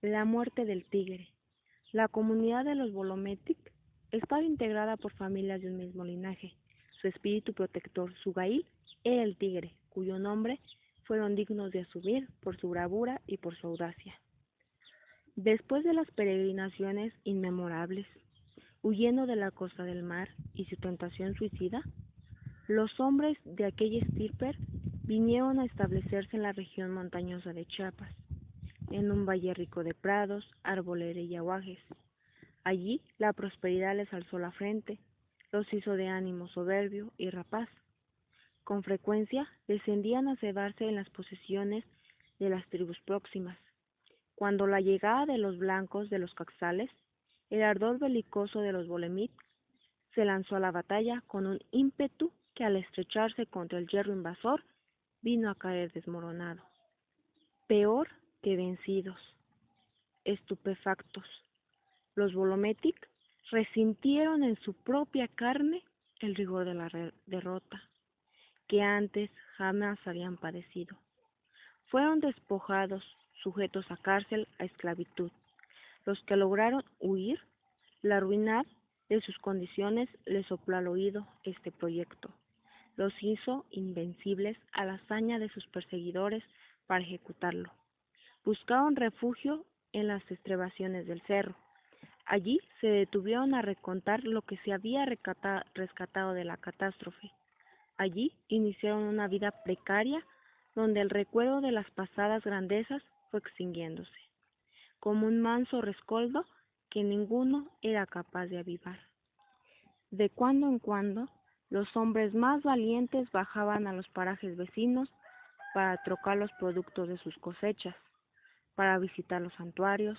La muerte del tigre. La comunidad de los Bolometic estaba integrada por familias de un mismo linaje. Su espíritu protector, Sugail, era el tigre, cuyo nombre fueron dignos de asumir por su bravura y por su audacia. Después de las peregrinaciones inmemorables, huyendo de la costa del mar y su tentación suicida, los hombres de aquella estirpe vinieron a establecerse en la región montañosa de Chiapas, en un valle rico de prados, arboleda y aguajes. Allí la prosperidad les alzó la frente, los hizo de ánimo soberbio y rapaz. Con frecuencia descendían a cebarse en las posesiones de las tribus próximas. Cuando la llegada de los blancos de los Caxales, el ardor belicoso de los Bolemit se lanzó a la batalla con un ímpetu que al estrecharse contra el hierro invasor vino a caer desmoronado. Peor que vencidos, estupefactos, los Bolometic resintieron en su propia carne el rigor de la derrota, que antes jamás habían padecido. Fueron despojados, sujetos a cárcel, a esclavitud. Los que lograron huir, la ruina de sus condiciones les sopló al oído este proyecto. Los hizo invencibles a la hazaña de sus perseguidores para ejecutarlo. Buscaron refugio en las estribaciones del cerro. Allí se detuvieron a recontar lo que se había rescatado de la catástrofe. Allí iniciaron una vida precaria donde el recuerdo de las pasadas grandezas fue extinguiéndose, como un manso rescoldo que ninguno era capaz de avivar. De cuando en cuando, los hombres más valientes bajaban a los parajes vecinos para trocar los productos de sus cosechas, para visitar los santuarios,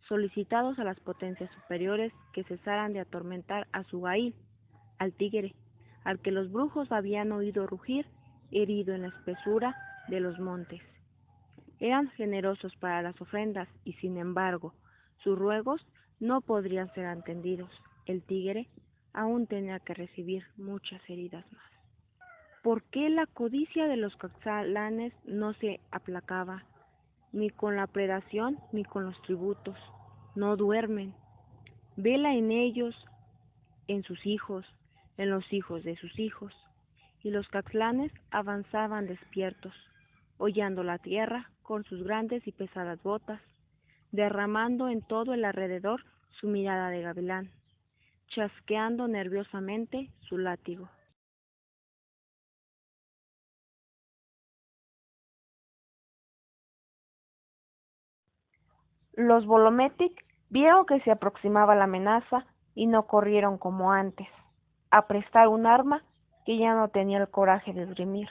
solicitados a las potencias superiores que cesaran de atormentar a Sugail, al tigre, al que los brujos habían oído rugir herido en la espesura de los montes. Eran generosos para las ofrendas y, sin embargo, sus ruegos no podrían ser atendidos. El tigre aún tenía que recibir muchas heridas más. ¿Por qué la codicia de los caxalanes no se aplacaba, ni con la predación ni con los tributos? No duermen. Vela en ellos, en sus hijos, en los hijos de sus hijos. Y los caxlanes avanzaban despiertos, hollando la tierra con sus grandes y pesadas botas, derramando en todo el alrededor su mirada de gavilán, chasqueando nerviosamente su látigo. Los Bolometic vieron que se aproximaba la amenaza y no corrieron como antes, a prestar un arma que ya no tenía el coraje de esgrimir.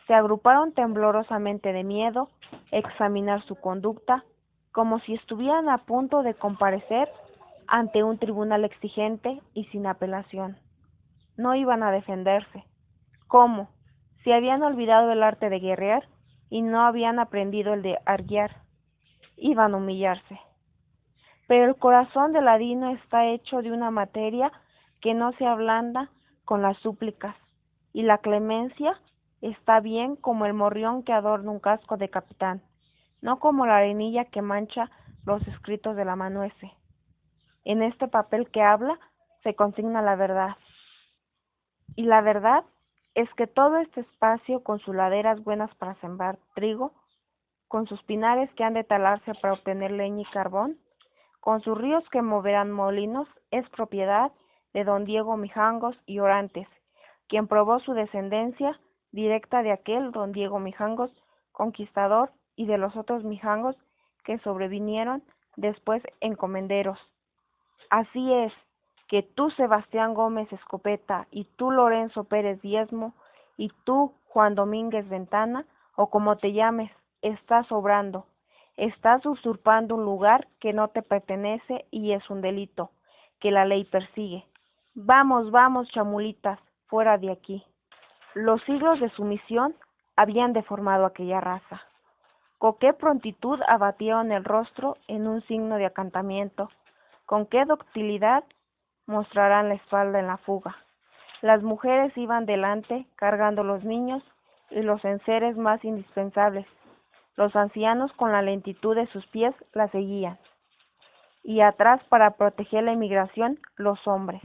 Se agruparon temblorosamente de miedo, a examinar su conducta, como si estuvieran a punto de comparecer ante un tribunal exigente y sin apelación. No iban a defenderse. ¿Cómo? Si habían olvidado el arte de guerrear y no habían aprendido el de arguiar. Iban a humillarse. Pero el corazón de Ladino está hecho de una materia que no se ablanda con las súplicas, y la clemencia está bien como el morrión que adorna un casco de capitán, no como la arenilla que mancha los escritos del amanuense. En este papel que habla se consigna la verdad, y la verdad es que todo este espacio, con sus laderas buenas para sembrar trigo, con sus pinares que han de talarse para obtener leña y carbón, con sus ríos que moverán molinos, es propiedad de don Diego Mijangos y Orantes, quien probó su descendencia directa de aquel don Diego Mijangos conquistador y de los otros Mijangos que sobrevinieron después encomenderos. Así es, que tú, Sebastián Gómez Escopeta, y tú, Lorenzo Pérez Diezmo, y tú, Juan Domínguez Ventana, o como te llames, estás obrando, estás usurpando un lugar que no te pertenece y es un delito que la ley persigue. Vamos, vamos, chamulitas, fuera de aquí. Los siglos de sumisión habían deformado aquella raza. Con qué prontitud abatieron el rostro en un signo de acatamiento, con qué docilidad mostrarán la espalda en la fuga. Las mujeres iban delante cargando los niños y los enseres más indispensables, Los ancianos con la lentitud de sus pies la seguían, y atrás para proteger la inmigración los hombres.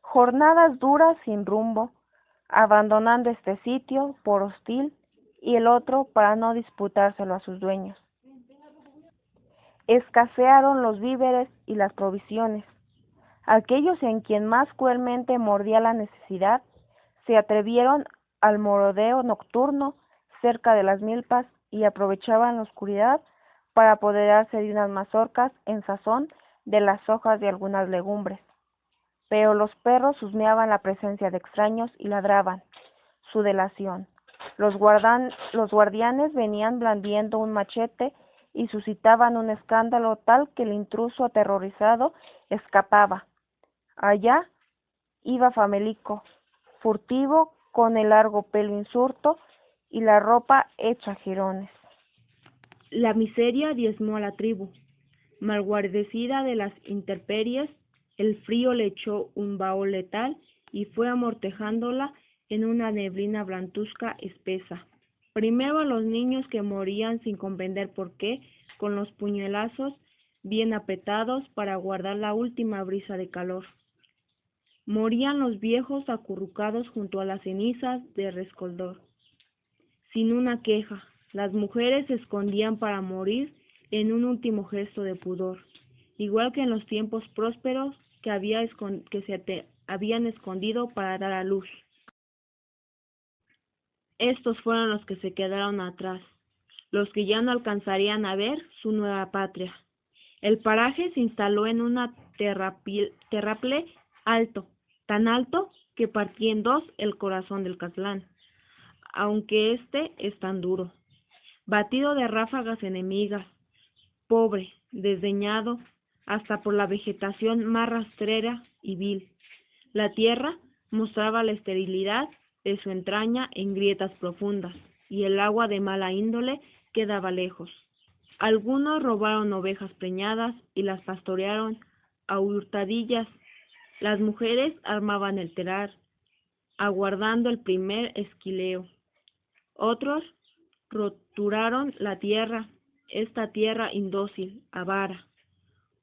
Jornadas duras sin rumbo, abandonando este sitio por hostil y el otro para no disputárselo a sus dueños. Escasearon los víveres y las provisiones. Aquellos en quien más cruelmente mordía la necesidad se atrevieron al merodeo nocturno cerca de las milpas y aprovechaban la oscuridad para apoderarse de unas mazorcas en sazón de las hojas de algunas legumbres. Pero los perros husmeaban la presencia de extraños y ladraban su delación. Los guardianes venían blandiendo un machete y suscitaban un escándalo tal que el intruso aterrorizado escapaba. Allá iba Famelico, furtivo, con el largo pelo insurto y la ropa hecha jirones. La miseria diezmó a la tribu. Malguardecida de las intemperies, el frío le echó un vaho letal y fue amortejándola en una neblina blancuzca espesa. Primero a los niños que morían sin comprender por qué, con los puñalazos bien apretados para guardar la última brisa de calor. Morían los viejos acurrucados junto a las cenizas de rescoldo, sin una queja. Las mujeres se escondían para morir en un último gesto de pudor, igual que en los tiempos prósperos que habían escondido para dar a luz. Estos fueron los que se quedaron atrás, los que ya no alcanzarían a ver su nueva patria. El paraje se instaló en una terraple alto, tan alto que partía en dos el corazón del Castlán, aunque este es tan duro, batido de ráfagas enemigas, pobre, desdeñado, hasta por la vegetación más rastrera y vil. La tierra mostraba la esterilidad de su entraña en grietas profundas, y el agua de mala índole quedaba lejos. Algunos robaron ovejas preñadas y las pastorearon a hurtadillas. Las mujeres armaban el telar, aguardando el primer esquileo. Otros roturaron la tierra, esta tierra indócil, avara.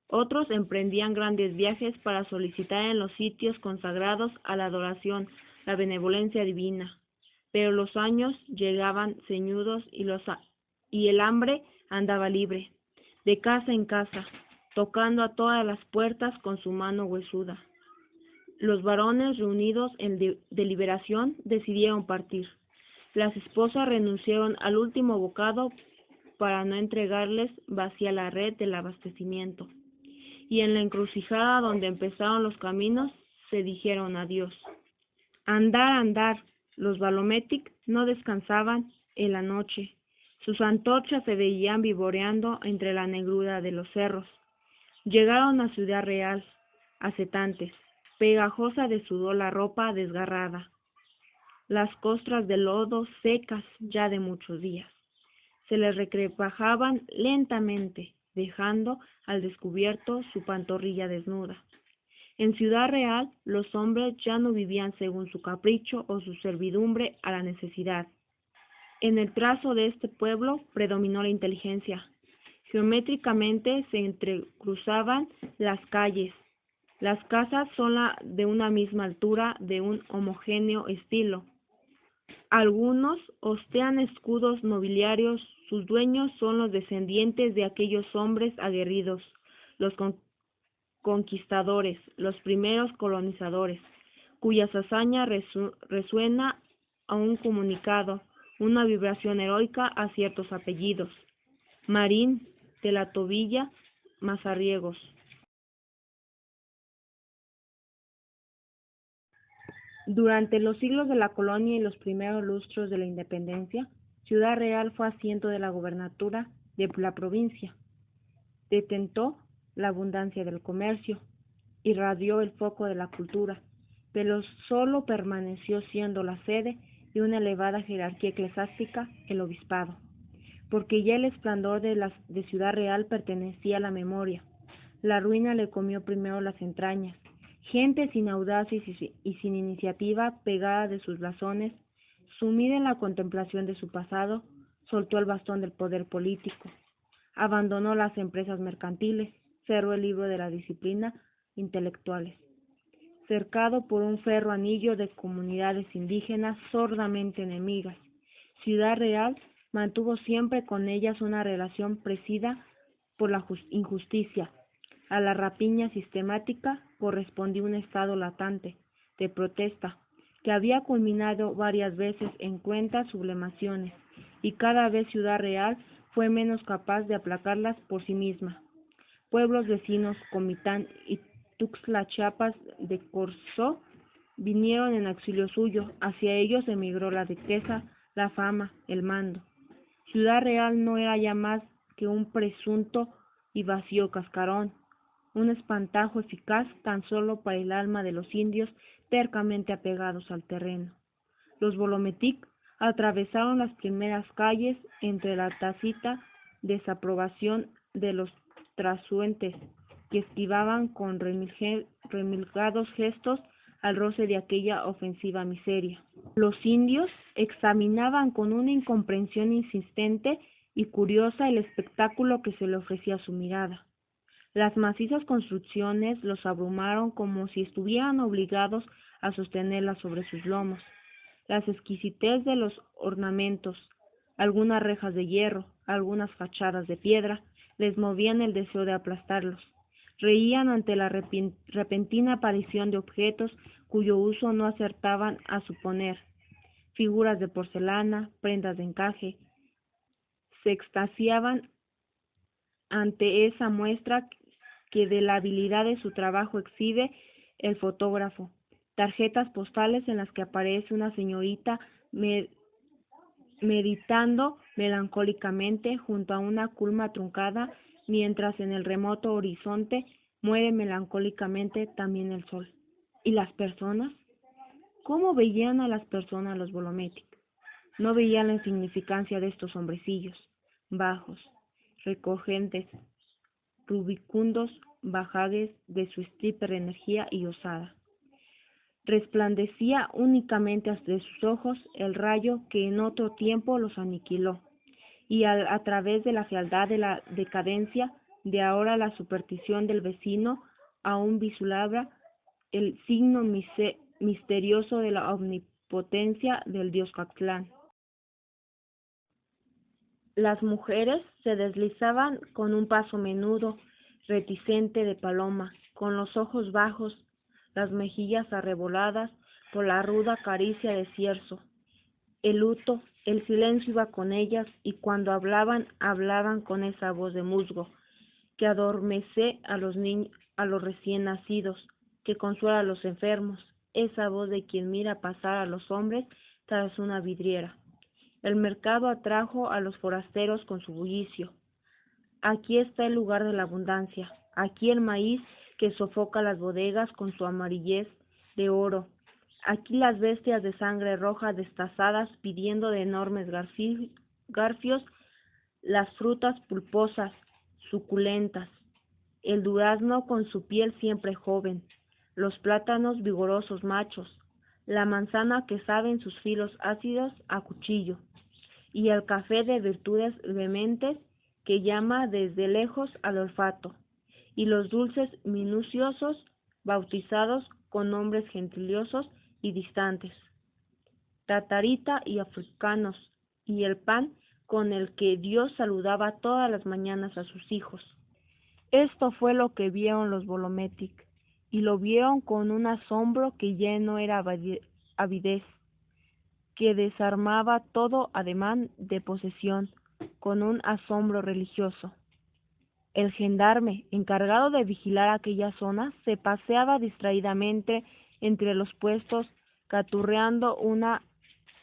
Otros emprendían grandes viajes para solicitar en los sitios consagrados a la adoración la benevolencia divina. Pero los años llegaban ceñudos y el hambre andaba libre, de casa en casa, tocando a todas las puertas con su mano huesuda. Los varones, reunidos en deliberación, decidieron partir. Las esposas renunciaron al último bocado para no entregarles vacía la red del abastecimiento. Y en la encrucijada donde empezaron los caminos, se dijeron adiós. Andar, andar, los Balometic no descansaban en la noche. Sus antorchas se veían vivoreando entre la negrura de los cerros. Llegaron a Ciudad Real, acetantes, pegajosa de sudor la ropa desgarrada, las costras de lodo secas ya de muchos días. Se les recrepajaban lentamente, dejando al descubierto su pantorrilla desnuda. En Ciudad Real, los hombres ya no vivían según su capricho o su servidumbre a la necesidad. En el trazo de este pueblo predominó la inteligencia. Geométricamente se entrecruzaban las calles. Las casas son de una misma altura, de un homogéneo estilo. Algunos ostean escudos nobiliarios, sus dueños son los descendientes de aquellos hombres aguerridos, los conquistadores, los primeros colonizadores, cuyas hazañas resuena a un comunicado, una vibración heroica a ciertos apellidos: Marín, de la Tobilla, Mazarriegos. Durante los siglos de la colonia y los primeros lustros de la independencia, Ciudad Real fue asiento de la gobernatura de la provincia. Detentó la abundancia del comercio, irradió el foco de la cultura, pero solo permaneció siendo la sede de una elevada jerarquía eclesiástica, el obispado, porque ya el esplendor de Ciudad Real pertenecía a la memoria. La ruina le comió primero las entrañas. Gente sin audacia y sin iniciativa, pegada de sus blasones, sumida en la contemplación de su pasado, soltó el bastón del poder político, abandonó las empresas mercantiles, cerró el libro de la disciplina intelectuales, cercado por un ferro anillo de comunidades indígenas sordamente enemigas. Ciudad Real mantuvo siempre con ellas una relación presida por la injusticia. A la rapiña sistemática correspondió un estado latente de protesta que había culminado varias veces en cruentas sublevaciones, y cada vez Ciudad Real fue menos capaz de aplacarlas por sí misma. Pueblos vecinos, Comitán y Tuxtla Chiapas de Corzo, vinieron en auxilio suyo. Hacia ellos emigró la riqueza, la fama, el mando. Ciudad Real no era ya más que un presunto y vacío cascarón, un espantajo eficaz tan solo para el alma de los indios tercamente apegados al terreno. Los Bolometic atravesaron las primeras calles entre la tácita desaprobación de los transeúntes, que esquivaban con remilgados gestos al roce de aquella ofensiva miseria. Los indios examinaban con una incomprensión insistente y curiosa el espectáculo que se le ofrecía a su mirada. Las macizas construcciones los abrumaron como si estuvieran obligados a sostenerlas sobre sus lomos. Las exquisitez de los ornamentos, algunas rejas de hierro, algunas fachadas de piedra, les movían el deseo de aplastarlos. Reían ante la repentina aparición de objetos cuyo uso no acertaban a suponer. Figuras de porcelana, prendas de encaje, se extasiaban ante esa muestra que de la habilidad de su trabajo exhibe el fotógrafo. Tarjetas postales en las que aparece una señorita meditando melancólicamente junto a una culma truncada, mientras en el remoto horizonte muere melancólicamente también el sol. ¿Y las personas? ¿Cómo veían a las personas los Bolometic? No veían la insignificancia de estos hombrecillos, bajos, recogentes, rubicundos, bajagues de su stripper energía y osada. Resplandecía únicamente de sus ojos el rayo que en otro tiempo los aniquiló, y a través de la fealdad de la decadencia de ahora la superstición del vecino aún vislumbraba el signo misterioso de la omnipotencia del dios Cactlán. Las mujeres se deslizaban con un paso menudo, reticente de paloma, con los ojos bajos, las mejillas arreboladas por la ruda caricia de cierzo. El luto, el silencio iba con ellas, y cuando hablaban, hablaban con esa voz de musgo que adormece a los niños, a los recién nacidos, que consuela a los enfermos, esa voz de quien mira pasar a los hombres tras una vidriera. El mercado atrajo a los forasteros con su bullicio. Aquí está el lugar de la abundancia, aquí el maíz que sofoca las bodegas con su amarillez de oro, aquí las bestias de sangre roja destazadas pidiendo de enormes garfios las frutas pulposas, suculentas, el durazno con su piel siempre joven, los plátanos vigorosos machos, la manzana que sabe en sus filos ácidos a cuchillo, y el café de virtudes vehementes que llama desde lejos al olfato, y los dulces minuciosos bautizados con nombres gentiliosos y distantes, tatarita y africanos, y el pan con el que Dios saludaba todas las mañanas a sus hijos. Esto fue lo que vieron los Bolometic, y lo vieron con un asombro que ya no era avidez, que desarmaba todo ademán de posesión, con un asombro religioso. El gendarme, encargado de vigilar aquella zona, se paseaba distraídamente entre los puestos, caturreando una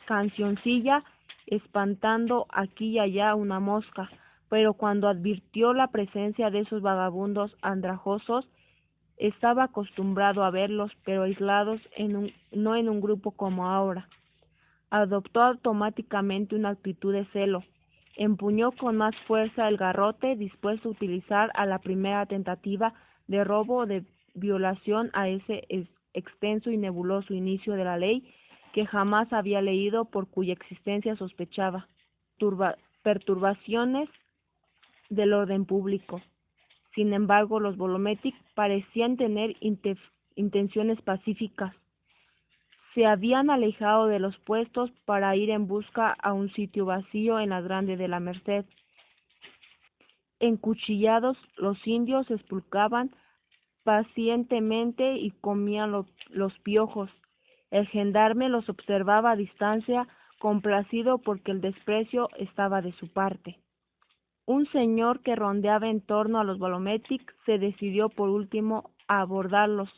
cancioncilla, espantando aquí y allá una mosca, pero cuando advirtió la presencia de esos vagabundos andrajosos, estaba acostumbrado a verlos, pero aislados, no en un grupo como ahora. Adoptó automáticamente una actitud de celo. Empuñó con más fuerza el garrote, dispuesto a utilizar a la primera tentativa de robo o de violación a ese extenso y nebuloso inicio de la ley que jamás había leído, por cuya existencia sospechaba. perturbaciones del orden público. Sin embargo, los Bolometic parecían tener intenciones pacíficas. Se habían alejado de los puestos para ir en busca a un sitio vacío en la Grande de la Merced. Encuchillados, los indios expulcaban pacientemente y comían los piojos. El gendarme los observaba a distancia, complacido porque el desprecio estaba de su parte. Un señor que rondeaba en torno a los Bolometic se decidió por último a abordarlos.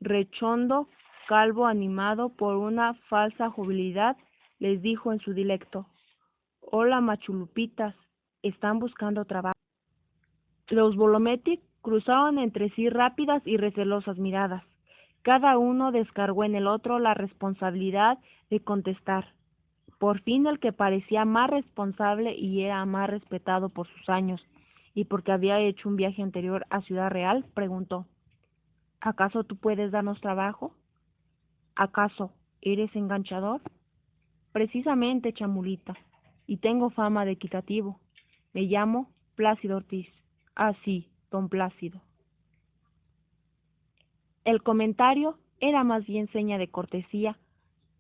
Rechondo, calvo, animado por una falsa jovialidad, les dijo en su dialecto: «Hola, machulupitas, ¿están buscando trabajo?». Los Bolometic cruzaron entre sí rápidas y recelosas miradas. Cada uno descargó en el otro la responsabilidad de contestar. Por fin el que parecía más responsable y era más respetado por sus años y porque había hecho un viaje anterior a Ciudad Real, preguntó: «¿Acaso tú puedes darnos trabajo? ¿Acaso eres enganchador?». «Precisamente, chamulita, y tengo fama de equitativo. Me llamo Plácido Ortiz». «Ah, sí, don Plácido». El comentario era más bien seña de cortesía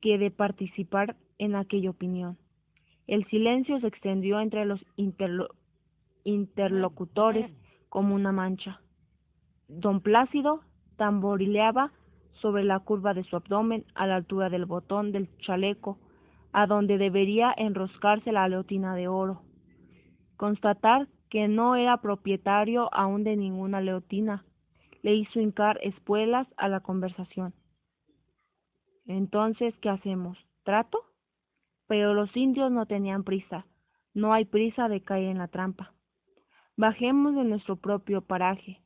que de participar en aquella opinión. El silencio se extendió entre los interlocutores como una mancha. Don Plácido tamborileaba sobre la curva de su abdomen a la altura del botón del chaleco, a donde debería enroscarse la leotina de oro. Constatar que no era propietario aún de ninguna leotina le hizo hincar espuelas a la conversación. «Entonces, ¿qué hacemos? ¿Trato?». Pero los indios no tenían prisa. No hay prisa de caer en la trampa. «Bajemos de nuestro propio paraje.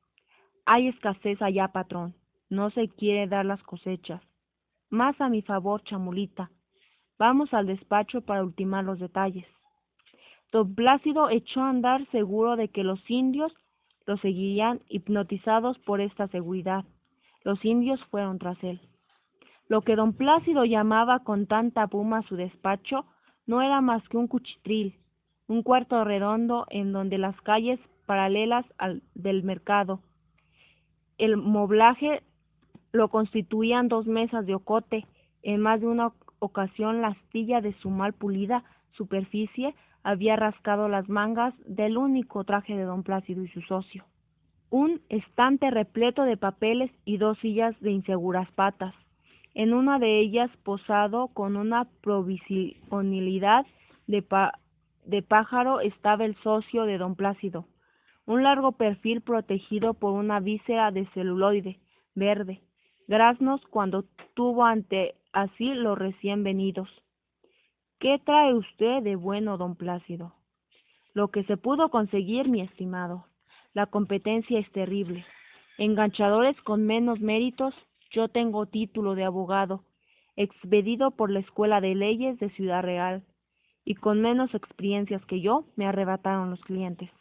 Hay escasez allá, patrón. No se quiere dar las cosechas. Más a mi favor, chamulita. Vamos al despacho para ultimar los detalles». Don Plácido echó a andar seguro de que los indios lo seguirían, hipnotizados por esta seguridad. Los indios fueron tras él. Lo que don Plácido llamaba con tanta puma su despacho no era más que un cuchitril, un cuarto redondo en donde las calles paralelas al del mercado. El moblaje lo constituían 2 mesas de ocote. En más de una ocasión la astilla de su mal pulida superficie había rascado las mangas del único traje de don Plácido y su socio. Un estante repleto de papeles y 2 sillas de inseguras patas. En una de ellas, posado con una provisionalidad de pájaro, estaba el socio de don Plácido, un largo perfil protegido por una víscera de celuloide verde, graznos cuando tuvo ante así los recién venidos. «¿Qué trae usted de bueno, don Plácido?». «Lo que se pudo conseguir, mi estimado. La competencia es terrible. Enganchadores con menos méritos. Yo tengo título de abogado, expedido por la Escuela de Leyes de Ciudad Real, y con menos experiencias que yo me arrebataron los clientes.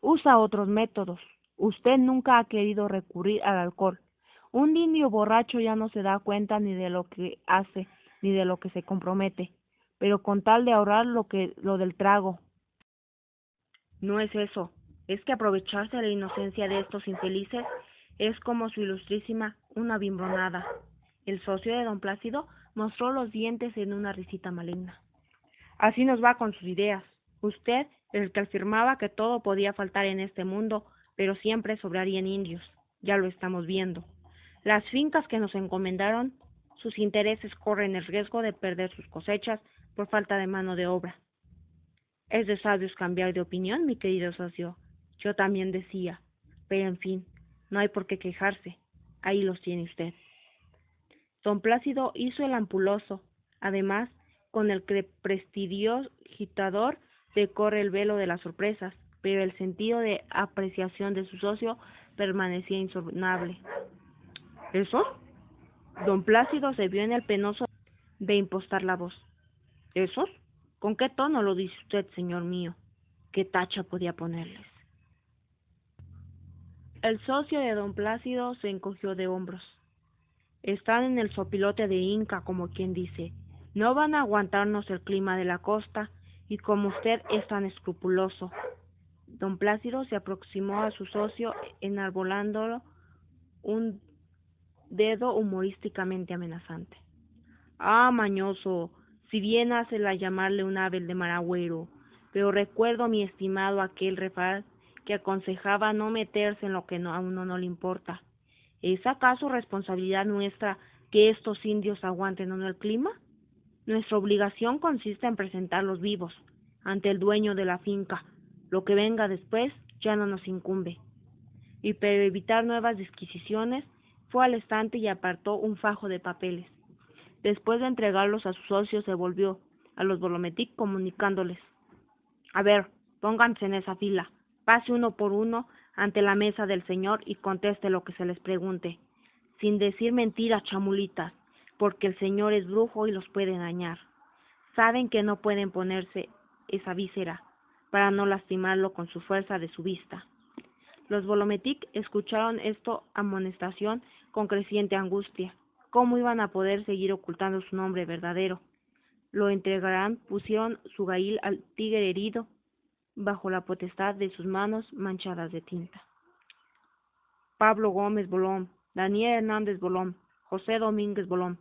Usa otros métodos. Usted nunca ha querido recurrir al alcohol. Un indio borracho ya no se da cuenta ni de lo que hace ni de lo que se compromete, pero con tal de ahorrar lo del trago». «No es eso, es que aprovecharse de la inocencia de estos infelices es como su ilustrísima una bimbronada». El socio de don Plácido mostró los dientes en una risita maligna. «Así nos va con sus ideas. Usted es el que afirmaba que todo podía faltar en este mundo, pero siempre sobrarían indios. Ya lo estamos viendo. Las fincas que nos encomendaron, sus intereses corren el riesgo de perder sus cosechas por falta de mano de obra». «Es de sabios cambiar de opinión, mi querido socio. Yo también decía, pero en fin, no hay por qué quejarse. Ahí los tiene usted». Don Plácido hizo el ampuloso, además, con el que prestidigitador decorre el velo de las sorpresas, pero el sentido de apreciación de su socio permanecía insonable. «¿Esos?». Don Plácido se vio en el penoso de impostar la voz. «¿Esos? ¿Con qué tono lo dice usted, señor mío? ¿Qué tacha podía ponerles?». El socio de don Plácido se encogió de hombros. «Están en el sopilote de Inca, como quien dice. No van a aguantarnos el clima de la costa y como usted es tan escrupuloso. Don Plácido se aproximó a su socio, enarbolándolo un dedo humorísticamente amenazante. Ah, mañoso, si bien hace la llamarle un ave de mar agüero, pero recuerdo, mi estimado, aquel refrán que aconsejaba no meterse en lo que a uno no le importa. ¿Es acaso responsabilidad nuestra que estos indios aguanten o no el clima? Nuestra obligación consiste en presentarlos vivos ante el dueño de la finca. Lo que venga después ya no nos incumbe. Y para evitar nuevas disquisiciones, fue al estante y apartó un fajo de papeles. Después de entregarlos a sus socios, se volvió a los Bolometic comunicándoles: a ver, pónganse en esa fila, pase uno por uno ante la mesa del señor y conteste lo que se les pregunte, sin decir mentiras, chamulitas, porque el señor es brujo y los puede engañar. Saben que no pueden ponerse esa víscera para no lastimarlo con su fuerza de su vista. Los Bolometic escucharon esta amonestación con creciente angustia. ¿Cómo iban a poder seguir ocultando su nombre verdadero? Lo entregarán, pusieron su gail al tigre herido bajo la potestad de sus manos manchadas de tinta. Pablo Gómez Bolón, Daniel Hernández Bolón, José Domínguez Bolón.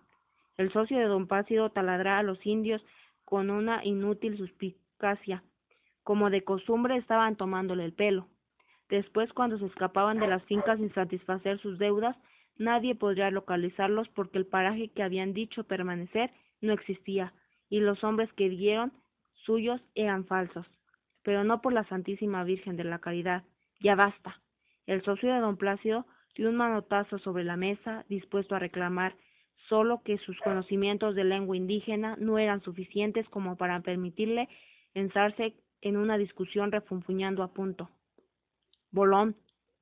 El socio de don Plácido taladrá a los indios con una inútil suspicacia. Como de costumbre, estaban tomándole el pelo. Después, cuando se escapaban de las fincas sin satisfacer sus deudas, nadie podría localizarlos porque el paraje que habían dicho permanecer no existía, y los hombres que dieron suyos eran falsos. Pero no por la Santísima Virgen de la Caridad. Ya basta. El socio de don Plácido dio un manotazo sobre la mesa, dispuesto a reclamar solo que sus conocimientos de lengua indígena no eran suficientes como para permitirle ensarse en una discusión refunfuñando a punto. Bolón,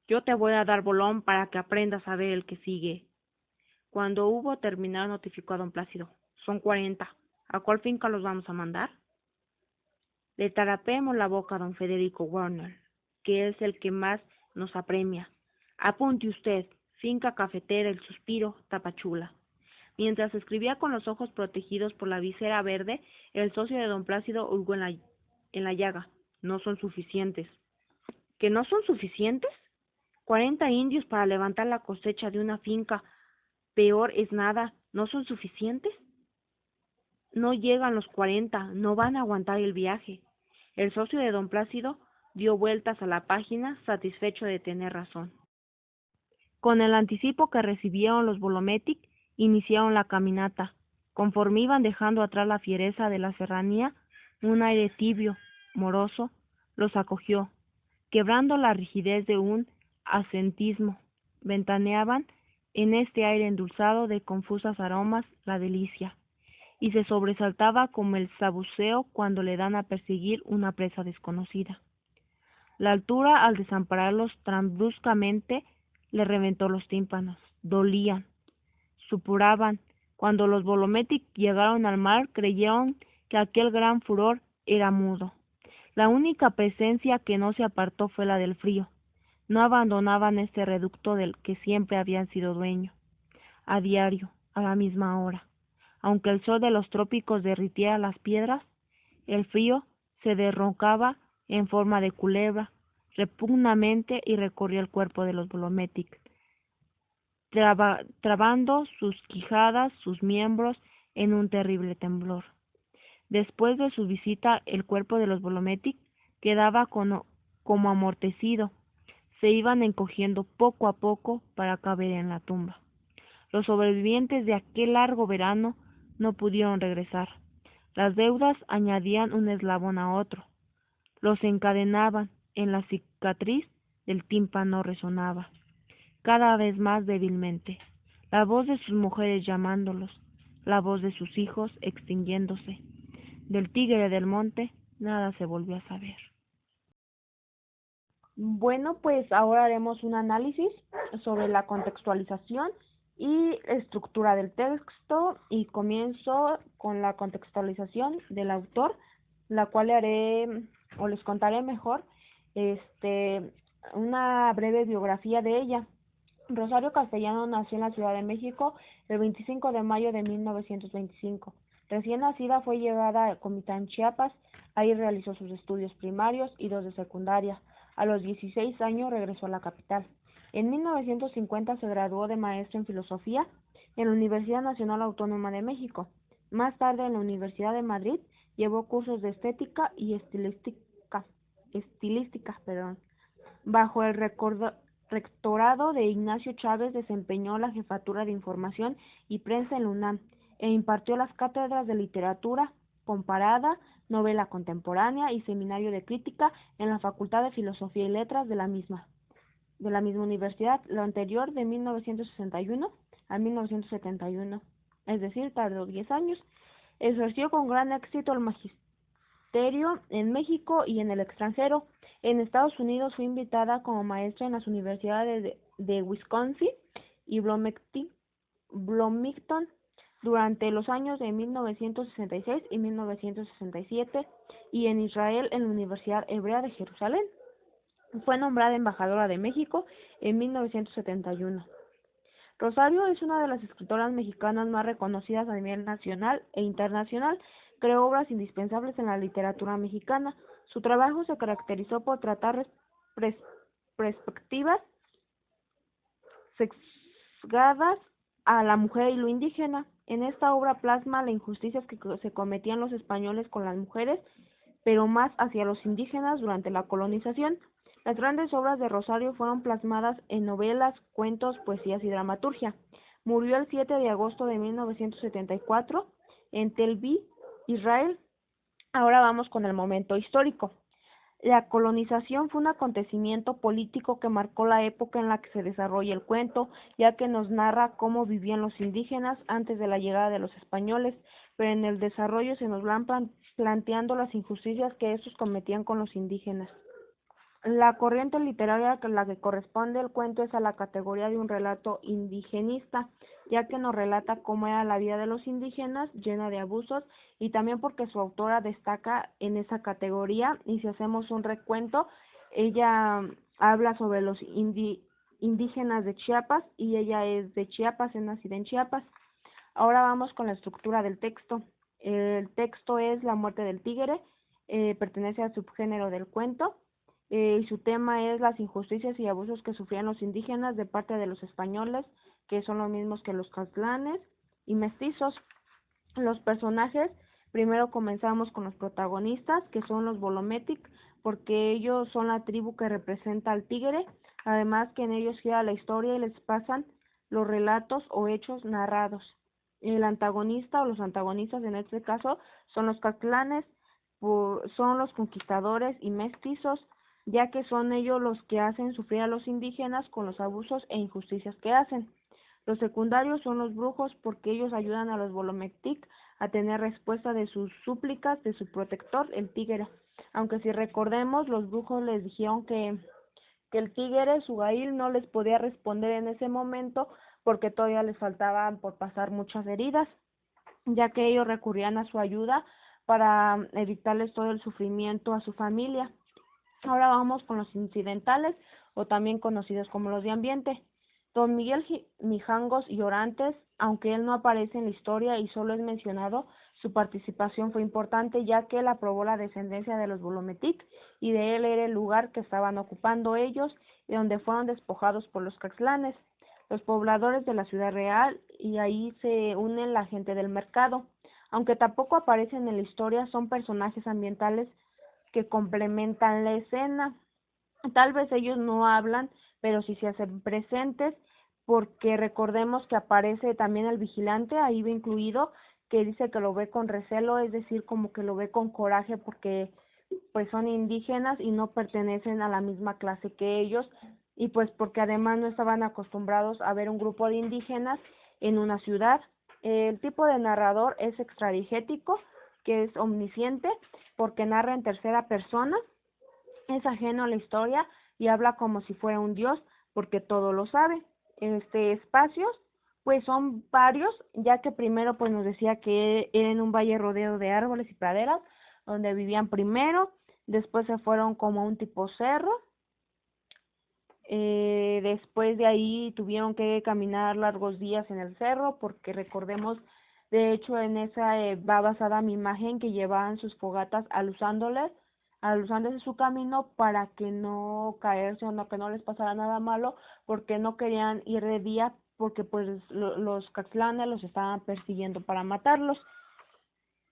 yo te voy a dar bolón para que aprendas a ver el que sigue. Cuando hubo terminado, notificó a don Plácido: son 40. ¿A cuál finca los vamos a mandar? Le tarapemos la boca a don Federico Warner, que es el que más nos apremia. Apunte usted: finca cafetera El Suspiro, Tapachula. Mientras escribía con los ojos protegidos por la visera verde, el socio de don Plácido hurgó en la llaga. No son suficientes. ¿Que no son suficientes? 40 indios para levantar la cosecha de una finca. Peor es nada. ¿No son suficientes? No llegan los 40, no van a aguantar el viaje. El socio de don Plácido dio vueltas a la página, satisfecho de tener razón. Con el anticipo que recibieron los Bolometic, iniciaron la caminata. Conforme iban dejando atrás la fiereza de la serranía, un aire tibio, moroso, los acogió, quebrando la rigidez de un asentismo. Ventaneaban en este aire endulzado de confusas aromas la delicia, y se sobresaltaba como el sabuceo cuando le dan a perseguir una presa desconocida. La altura, al desampararlos tan bruscamente, le reventó los tímpanos. Dolían, supuraban. Cuando los Bolometic llegaron al mar, creyeron que aquel gran furor era mudo. La única presencia que no se apartó fue la del frío. No abandonaban este reducto del que siempre habían sido dueño. A diario, a la misma hora. Aunque el sol de los trópicos derritiera las piedras, el frío se derrocaba en forma de culebra, repugnamente, y recorría el cuerpo de los Bolometic, trabando sus quijadas, sus miembros, en un terrible temblor. Después de su visita, el cuerpo de los Bolometic quedaba como amortecido. Se iban encogiendo poco a poco para caber en la tumba. Los sobrevivientes de aquel largo verano no pudieron regresar. Las deudas añadían un eslabón a otro. Los encadenaban. En la cicatriz del tímpano resonaba, cada vez más débilmente, la voz de sus mujeres llamándolos, la voz de sus hijos extinguiéndose. Del tigre del monte nada se volvió a saber. Bueno, pues ahora haremos un análisis sobre la contextualización y estructura del texto, y comienzo con la contextualización del autor, la cual les contaré mejor una breve biografía de ella. Rosario Castellano nació en la Ciudad de México el 25 de mayo de 1925. Recién nacida fue llevada a Comitán, Chiapas. Ahí realizó sus estudios primarios y 2 de secundaria. A los 16 años regresó a la capital. En 1950 se graduó de maestra en filosofía en la Universidad Nacional Autónoma de México. Más tarde, en la Universidad de Madrid, llevó cursos de estética y estilística. Bajo el rectorado de Ignacio Chávez desempeñó la jefatura de Información y Prensa en la UNAM e impartió las cátedras de Literatura Comparada, Novela Contemporánea y Seminario de Crítica en la Facultad de Filosofía y Letras de la misma universidad, lo anterior de 1961 a 1971, es decir, tardó 10 años. Ejerció con gran éxito el magisterio en México y en el extranjero. En Estados Unidos fue invitada como maestra en las universidades de Wisconsin y Bloomington durante los años de 1966 y 1967 y en Israel en la Universidad Hebrea de Jerusalén. Fue nombrada embajadora de México en 1971. Rosario es una de las escritoras mexicanas más reconocidas a nivel nacional e internacional. Creó obras indispensables en la literatura mexicana. Su trabajo se caracterizó por tratar perspectivas sesgadas a la mujer y lo indígena. En esta obra plasma las injusticias que se cometían los españoles con las mujeres, pero más hacia los indígenas durante la colonización. Las grandes obras de Rosario fueron plasmadas en novelas, cuentos, poesías y dramaturgia. Murió el 7 de agosto de 1974 en Tel Aviv, Israel. Ahora vamos con el momento histórico. La colonización fue un acontecimiento político que marcó la época en la que se desarrolla el cuento, ya que nos narra cómo vivían los indígenas antes de la llegada de los españoles, pero en el desarrollo se nos van planteando las injusticias que estos cometían con los indígenas. La corriente literaria a la que corresponde el cuento es a la categoría de un relato indigenista, ya que nos relata cómo era la vida de los indígenas, llena de abusos, y también porque su autora destaca en esa categoría, y si hacemos un recuento, ella habla sobre los indígenas de Chiapas, y ella es de Chiapas, es nacida en Chiapas. Ahora vamos con la estructura del texto. El texto es La muerte del tigre, pertenece al subgénero del cuento. Y su tema es las injusticias y abusos que sufrían los indígenas de parte de los españoles, que son los mismos que los catlanes y mestizos. Los personajes, primero comenzamos con los protagonistas, que son los Bolometic, porque ellos son la tribu que representa al tigre, además que en ellos gira la historia y les pasan los relatos o hechos narrados. El antagonista o los antagonistas en este caso son los catlanes, son los conquistadores y mestizos, ya que son ellos los que hacen sufrir a los indígenas con los abusos e injusticias que hacen. Los secundarios son los brujos porque ellos ayudan a los Bolometic a tener respuesta de sus súplicas de su protector, el tigre. Aunque si recordemos, los brujos les dijeron que el tigre, Sugail, no les podía responder en ese momento porque todavía les faltaban por pasar muchas heridas, ya que ellos recurrían a su ayuda para evitarles todo el sufrimiento a su familia. Ahora vamos con los incidentales, o también conocidos como los de ambiente. Don Miguel Mijangos y Orantes, aunque él no aparece en la historia y solo es mencionado, su participación fue importante, ya que él aprobó la descendencia de los Bolometic y de él era el lugar que estaban ocupando ellos y donde fueron despojados por los caxlanes, los pobladores de la ciudad real, y ahí se unen la gente del mercado. Aunque tampoco aparecen en la historia, son personajes ambientales que complementan la escena. Tal vez ellos no hablan, pero sí se hacen presentes, porque recordemos que aparece también el vigilante, ahí va incluido, que dice que lo ve con recelo, es decir, como que lo ve con coraje porque pues son indígenas y no pertenecen a la misma clase que ellos, y pues porque además no estaban acostumbrados a ver un grupo de indígenas en una ciudad. El tipo de narrador es extradigético, que es omnisciente, porque narra en tercera persona, es ajeno a la historia y habla como si fuera un dios, porque todo lo sabe. Espacios, pues son varios, ya que primero pues nos decía que era en un valle rodeado de árboles y praderas, donde vivían primero, después se fueron como a un tipo cerro, después de ahí tuvieron que caminar largos días en el cerro, porque recordemos De hecho, en esa va basada mi imagen que llevaban sus fogatas alusándose su camino para que no caerse o no que no les pasara nada malo, porque no querían ir de día, porque pues los Caxlanes los estaban persiguiendo para matarlos.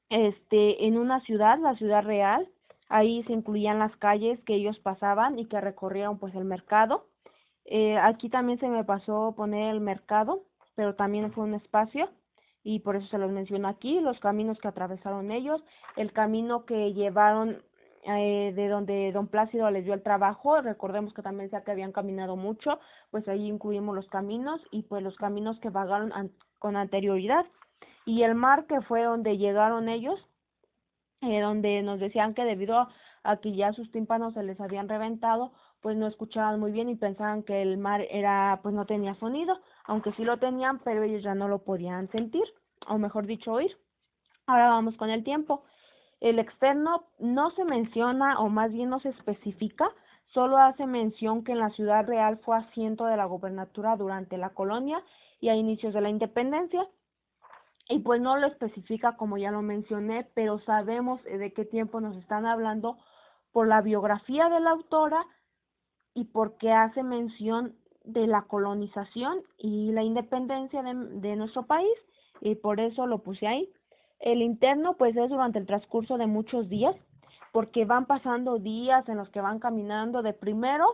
En una ciudad, la ciudad real, ahí se incluían las calles que ellos pasaban y que recorrieron pues el mercado. Aquí también se me pasó poner el mercado, pero también fue un espacio y por eso se los menciono aquí, los caminos que atravesaron ellos, el camino que llevaron de donde don Plácido les dio el trabajo. Recordemos que también sea que habían caminado mucho, pues ahí incluimos los caminos y pues los caminos que vagaron con anterioridad. Y el mar, que fue donde llegaron ellos, donde nos decían que debido a que ya sus tímpanos se les habían reventado, pues no escuchaban muy bien y pensaban que el mar pues no tenía sonido, aunque sí lo tenían, pero ellos ya no lo podían sentir, o mejor dicho, oír. Ahora vamos con el tiempo. El externo no se menciona, o más bien no se especifica, solo hace mención que en la ciudad real fue asiento de la gobernatura durante la colonia y a inicios de la independencia. Y pues no lo especifica como ya lo mencioné, pero sabemos de qué tiempo nos están hablando por la biografía de la autora y porque hace mención de la colonización y la independencia de nuestro país, y por eso lo puse ahí. El interno pues es durante el transcurso de muchos días, porque van pasando días en los que van caminando de primero,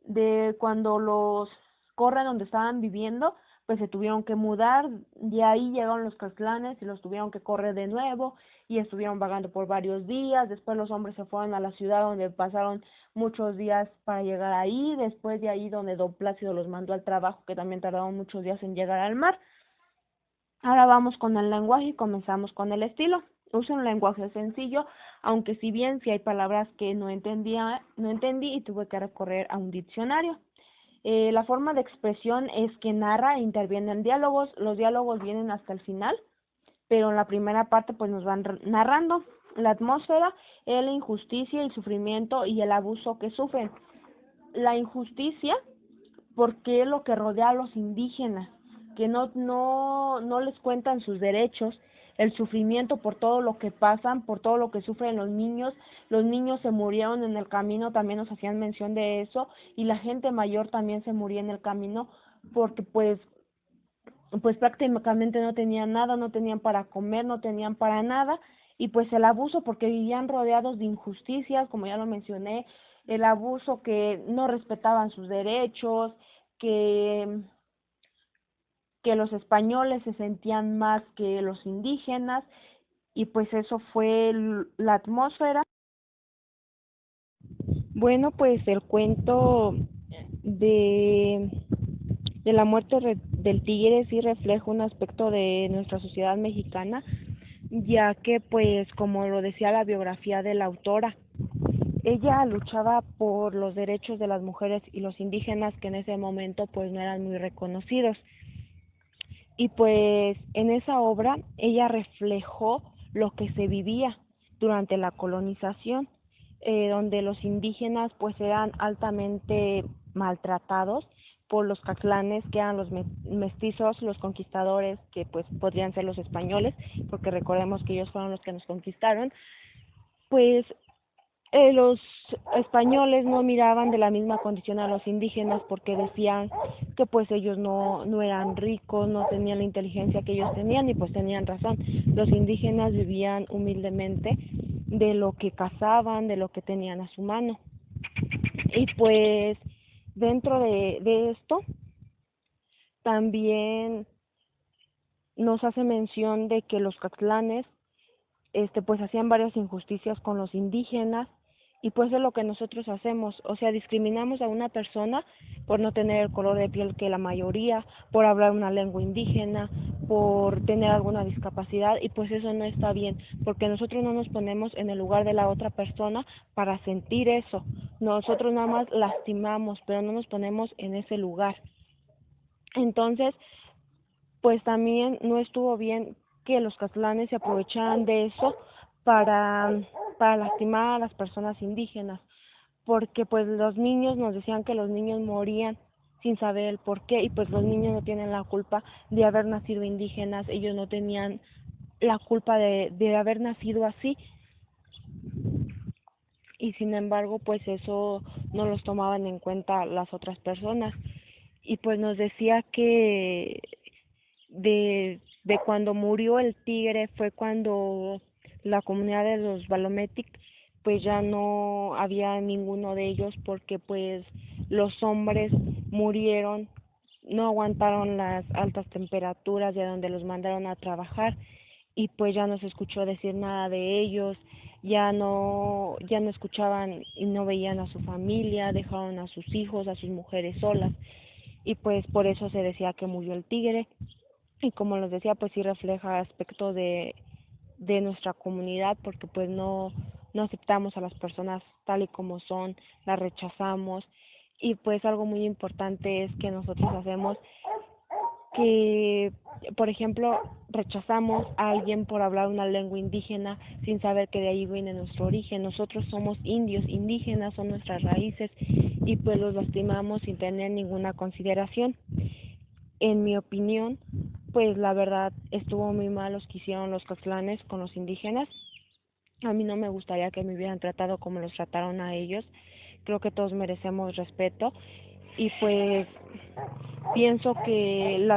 de cuando los corren donde estaban viviendo, pues se tuvieron que mudar, de ahí llegaron los Caxlanes y los tuvieron que correr de nuevo y estuvieron vagando por varios días. Después los hombres se fueron a la ciudad donde pasaron muchos días para llegar ahí, después de ahí donde don Plácido los mandó al trabajo, que también tardaron muchos días en llegar al mar. Ahora vamos con el lenguaje y comenzamos con el estilo. Uso un lenguaje sencillo, aunque si bien sí hay palabras que no entendí y tuve que recorrer a un diccionario. La forma de expresión es que narra e interviene en diálogos. Los diálogos vienen hasta el final, pero en la primera parte pues nos van narrando. La atmósfera es la injusticia, el sufrimiento y el abuso que sufren. La injusticia, porque es lo que rodea a los indígenas, que no les cuentan sus derechos, el sufrimiento por todo lo que pasan, por todo lo que sufren los niños se murieron en el camino, también nos hacían mención de eso, y la gente mayor también se murió en el camino, porque pues prácticamente no tenían nada, no tenían para comer, no tenían para nada, y pues el abuso porque vivían rodeados de injusticias, como ya lo mencioné, el abuso que no respetaban sus derechos, que que los españoles se sentían más que los indígenas, y pues eso fue la atmósfera. Bueno, pues el cuento de, de la muerte del tigre sí refleja un aspecto de nuestra sociedad mexicana, ya que pues como lo decía la biografía de la autora, ella luchaba por los derechos de las mujeres y los indígenas que en ese momento pues no eran muy reconocidos. Y pues en esa obra ella reflejó lo que se vivía durante la colonización, donde los indígenas pues eran altamente maltratados por los caclanes, que eran los mestizos, los conquistadores, que pues podrían ser los españoles, porque recordemos que ellos fueron los que nos conquistaron. Pues los españoles no miraban de la misma condición a los indígenas, porque decían que pues ellos no eran ricos, no tenían la inteligencia que ellos tenían, y pues tenían razón. Los indígenas vivían humildemente de lo que cazaban, de lo que tenían a su mano. Y pues dentro de esto también nos hace mención de que los caxlanes pues hacían varias injusticias con los indígenas, y pues es lo que nosotros hacemos, o sea, discriminamos a una persona por no tener el color de piel que la mayoría, por hablar una lengua indígena, por tener alguna discapacidad, y pues eso no está bien, porque nosotros no nos ponemos en el lugar de la otra persona para sentir eso. Nosotros nada más lastimamos, pero no nos ponemos en ese lugar. Entonces, pues también no estuvo bien que los catalanes se aprovecharan de eso para, para lastimar a las personas indígenas, porque pues los niños, nos decían que los niños morían sin saber el por qué, y pues los niños no tienen la culpa de haber nacido indígenas, ellos no tenían la culpa de haber nacido así, y sin embargo pues eso no los tomaban en cuenta las otras personas. Y pues nos decía que de cuando murió el tigre fue cuando la comunidad de los Balometic pues ya no había ninguno de ellos, porque pues los hombres murieron, no aguantaron las altas temperaturas de donde los mandaron a trabajar, y pues ya no se escuchó decir nada de ellos, ya no escuchaban y no veían a su familia, dejaron a sus hijos, a sus mujeres solas, y pues por eso se decía que murió el tigre. Y como les decía, pues sí refleja aspectos de nuestra comunidad, porque pues no aceptamos a las personas tal y como son, las rechazamos. Y pues algo muy importante es que nosotros hacemos que, por ejemplo, rechazamos a alguien por hablar una lengua indígena sin saber que de ahí viene nuestro origen. Nosotros somos indios, indígenas son nuestras raíces, y pues los lastimamos sin tener ninguna consideración. En mi opinión, pues la verdad estuvo muy mal los que hicieron los Caxlanes con los indígenas. A mí no me gustaría que me hubieran tratado como los trataron a ellos. Creo que todos merecemos respeto, y pues pienso que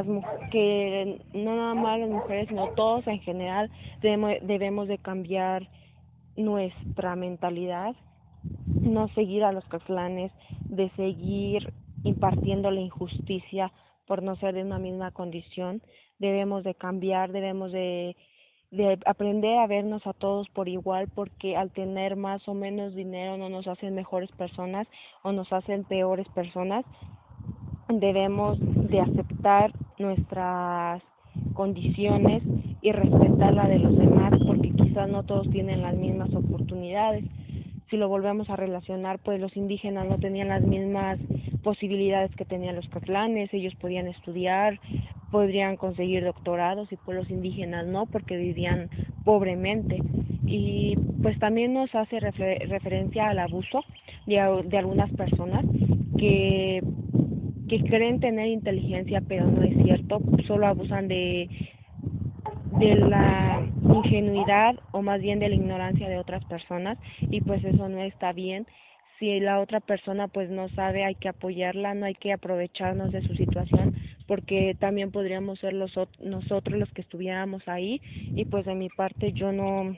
que no nada más las mujeres, sino todos en general debemos de cambiar nuestra mentalidad, no seguir a los Caxlanes, de seguir impartiendo la injusticia por no ser de una misma condición. Debemos de cambiar, debemos de aprender a vernos a todos por igual, porque al tener más o menos dinero no nos hacen mejores personas o nos hacen peores personas. Debemos de aceptar nuestras condiciones y respetar la de los demás, porque quizás no todos tienen las mismas oportunidades. Si lo volvemos a relacionar, pues los indígenas no tenían las mismas posibilidades que tenían los catlanes. Ellos podían estudiar, podrían conseguir doctorados, y pues los indígenas no, porque vivían pobremente. Y pues también nos hace referencia al abuso de algunas personas que creen tener inteligencia, pero no es cierto, solo abusan de la ingenuidad, o más bien de la ignorancia de otras personas, y pues eso no está bien. Si la otra persona pues no sabe, hay que apoyarla, no hay que aprovecharnos de su situación, porque también podríamos ser nosotros los que estuviéramos ahí. Y pues de mi parte yo no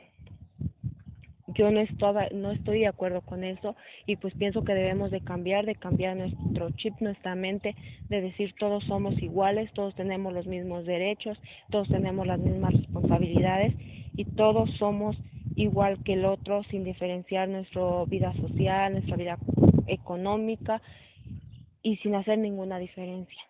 estoy de acuerdo con eso, y pues pienso que debemos de cambiar nuestro chip, nuestra mente, de decir todos somos iguales, todos tenemos los mismos derechos, todos tenemos las mismas responsabilidades, y todos somos igual que el otro, sin diferenciar nuestra vida social, nuestra vida económica, y sin hacer ninguna diferencia.